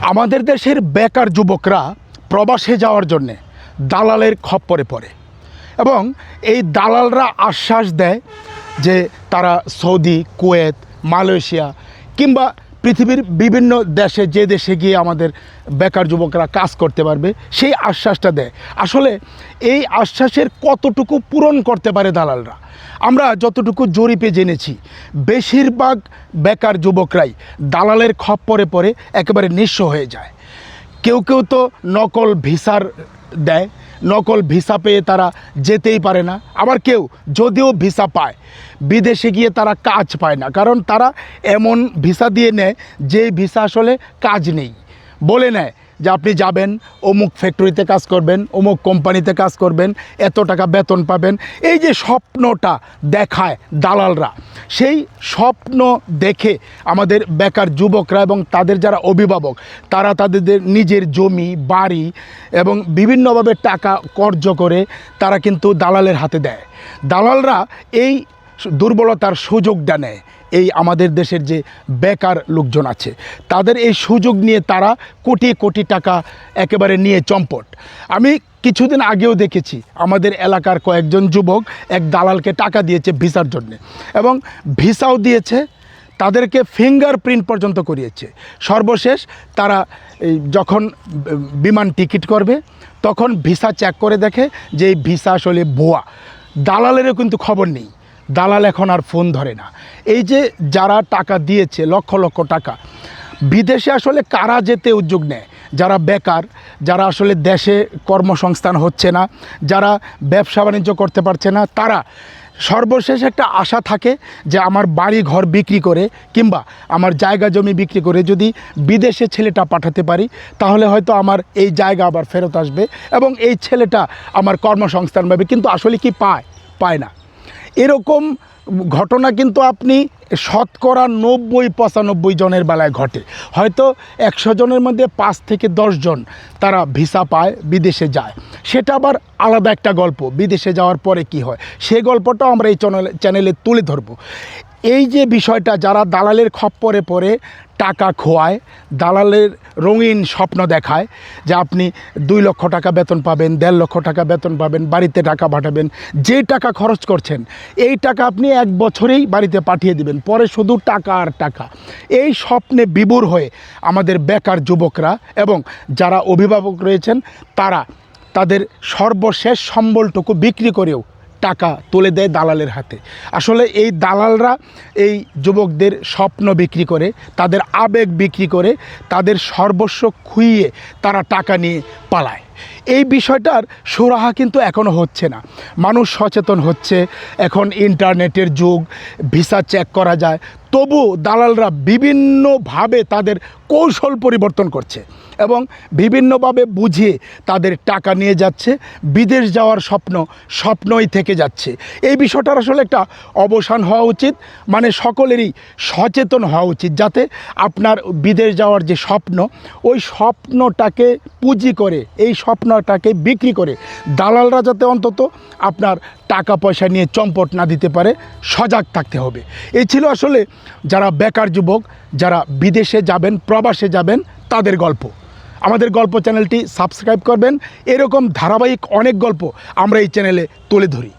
আমাদের দেশের বেকার যুবকরা প্রবাসে যাওয়ার জন্যে দালালের খপ্পরে পড়ে এবং এই দালালরা আশ্বাস দেয় যে তারা সৌদি, কুয়েত, মালয়েশিয়া কিংবা পৃথিবীর বিভিন্ন দেশে যে দেশে গিয়ে আমাদের বেকার যুবকরা কাজ করতে পারবে সেই আশ্বাসটা দেয়। আসলে এই আশ্বাসের কতটুকু পূরণ করতে পারে দালালরা? আমরা যতটুকু জরিপে জেনেছি বেশিরভাগ বেকার যুবকরাই দালালের খপ্পরে পড়ে একেবারে নিঃস্ব হয়ে যায়। কেউ কেউ তো নকল ভিসার দেয়, নকল ভিসা পেয়ে তারা যেতেই পারে না। আবার কেউ যদিও ভিসা পায় বিদেশে গিয়ে তারা কাজ পায় না, কারণ তারা এমন ভিসা দিয়ে নেয় যে ভিসা আসলে কাজ নেই। বলে নেয় যে আপনি যাবেন অমুক ফ্যাক্টরিতে কাজ করবেন, অমুক কোম্পানিতে কাজ করবেন, এত টাকা বেতন পাবেন। এই যে স্বপ্নটা দেখায় দালালরা, সেই স্বপ্ন দেখে আমাদের বেকার যুবকরা এবং তাদের যারা অভিভাবক তারা তাদের নিজের জমি, বাড়ি এবং বিভিন্নভাবে টাকা কর্জ করে তারা কিন্তু দালালের হাতে দেয়। দালালরা এই দুর্বলতার সুযোগটা নেয়। এই আমাদের দেশের যে বেকার লোকজন আছে তাদের এই সুযোগ নিয়ে তারা কোটি কোটি টাকা একেবারে নিয়ে চম্পট। আমি কিছুদিন আগেও দেখেছি আমাদের এলাকার কয়েকজন যুবক এক দালালকে টাকা দিয়েছে ভিসার জন্যে, এবং ভিসাও দিয়েছে, তাদেরকে ফিঙ্গারপ্রিন্ট পর্যন্ত করিয়েছে। সর্বশেষ তারা যখন বিমান টিকিট করবে তখন ভিসা চেক করে দেখে যে এই ভিসা আসলে ভুয়া। দালালেরও কিন্তু খবর নেই, দালাল এখন আর ফোন ধরে না। এই যে যারা টাকা দিয়েছে লক্ষ লক্ষ টাকা, বিদেশে আসলে কারা যেতে উদ্যোগ নেয়? যারা বেকার, যারা আসলে দেশে কর্মসংস্থান হচ্ছে না, যারা ব্যবসা বাণিজ্য করতে পারছে না, তারা সর্বশেষ একটা আশা থাকে যে আমার বাড়ি ঘর বিক্রি করে কিংবা আমার জায়গা জমি বিক্রি করে যদি বিদেশে ছেলেটা পাঠাতে পারি তাহলে হয়তো আমার এই জায়গা আবার ফেরত আসবে এবং এই ছেলেটা আমার কর্মসংস্থান পাবে। কিন্তু আসলে কি পায় না। এরকম ঘটনা কিন্তু আপনি শতকরা 90-95 জনের বেলায় ঘটে। হয়তো 100 জনের মধ্যে 5 থেকে 10 জন তারা ভিসা পায়, বিদেশে যায়। সেটা আবার আলাদা একটা গল্প। বিদেশে যাওয়ার পরে কি হয় সেই গল্পটাও আমরা এই চ্যানেলে তুলে ধরব। এই যে বিষয়টা, যারা দালালের খপ্পরে পড়ে টাকা খোয়ায়, দালালের রঙিন স্বপ্ন দেখায় যে আপনি 2 লক্ষ টাকা বেতন পাবেন, 1.5 লক্ষ টাকা বেতন পাবেন, বাড়িতে টাকা পাঠাবেন, যে টাকা খরচ করছেন এই টাকা আপনি 1 বছরেই বাড়িতে পাঠিয়ে দিবেন, পরে শুধু টাকা আর টাকা। এই স্বপ্নে বিভোর হয়ে আমাদের বেকার যুবকরা এবং যারা অভিভাবক রয়েছেন তারা তাদের সর্বশেষ সম্বলটুকু বিক্রি করেও টাকা তুলে দেয় দালালের হাতে। আসলে এই দালালরা এই যুবকদের স্বপ্ন বিক্রি করে, তাদের আবেগ বিক্রি করে, তাদের সর্বস্ব খুইয়ে তারা টাকা নিয়ে পালায়। এই বিষয়টার সুরাহা কিন্তু এখনও হচ্ছে না। মানুষ সচেতন হচ্ছে, এখন ইন্টারনেটের যুগ, ভিসা চেক করা যায়, তবু দালালরা বিভিন্নভাবে তাদের কৌশল পরিবর্তন করছে এবং বিভিন্নভাবে বুঝিয়ে তাদের টাকা নিয়ে যাচ্ছে। বিদেশ যাওয়ার স্বপ্নই থেকে যাচ্ছে। এই বিষয়টার আসলে একটা অবসান হওয়া উচিত। মানে সকলেরই সচেতন হওয়া উচিত, যাতে আপনার বিদেশ যাওয়ার যে স্বপ্ন, ওই স্বপ্নটাকে পুঁজি করে, এই স্বপ্নটাকে বিক্রি করে দালালরা যাতে অন্তত আপনার টাকা পয়সা নিয়ে চম্পট না দিতে পারে, সজাগ থাকতে হবে। এই ছিল আসলে যারা বেকার যুবক, যারা বিদেশে যাবেন, প্রবাসে যাবেন, তাদের গল্প। আমাদের গল্প চ্যানেলটি সাবস্ক্রাইব করবেন। এরকম ধারাবাহিক অনেক গল্প আমরা এই চ্যানেলে তুলে ধরি।